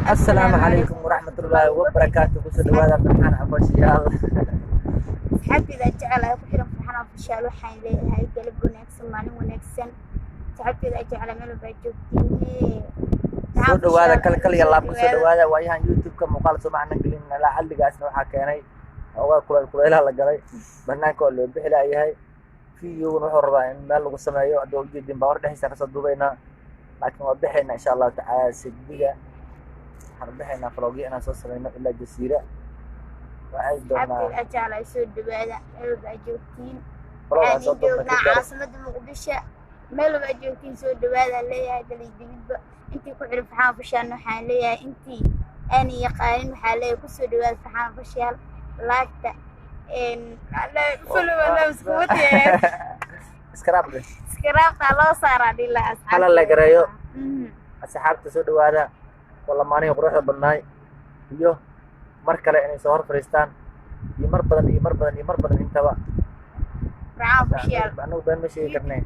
السلام السلام عليكم عليكم ورحمة ورحمة الله الله وبركاته. وبركاته كسر هذا فرحان عباشيال أصحابي إذا جعل أبحر فرحان في الشارع وحين هاي قلب ونكسن معنى ونكسن أصحابي إذا جعل ملو بجوبتين soo تعال في dhawaada الشارع kal iyo laab ku soo هذا dhawaada waayahan youtube-ka muuqaal soo macna gelin la xalligaasna waxa keenay oo kuleelaha la galay banaanka oo loo bixi lahayahay fiidiyowna wuxuu rabaa in meel lagu sameeyo adoo ujeedin baa hor dhexdiisa ka soo duubaynaa laakiin waa bixayna insha Allah tacaala sigdiga waxaan bixaynaa vlogyo inaan soo sameyno ilaa jasiira waxay أصحابي doonaa إذا جعل يسود هذا ملو بجوبتين vlog soo يعني duubna جونا kadar عاصمة مقدشة ملو بجوبتين سود هذا اللي هي دليل دليل أنتي كعرف فرحان في الشارع وحاليا أنتي أنا يقارن حاليا كسود هذا فرحان في الشارع لاكتا إن على فلو ولا مسكوتي iskaraab leh سكرابتا لو صار دي لا أصحابي hala la gareeyo asxaabta soo dhawaada walamaanihi quruxda badnaay iyo mar kale inay soo hor fariistaan iyo mar badan iyo mar badan iyo mar badan intaba فرحان في الشارع anagu been ma sheegi karnay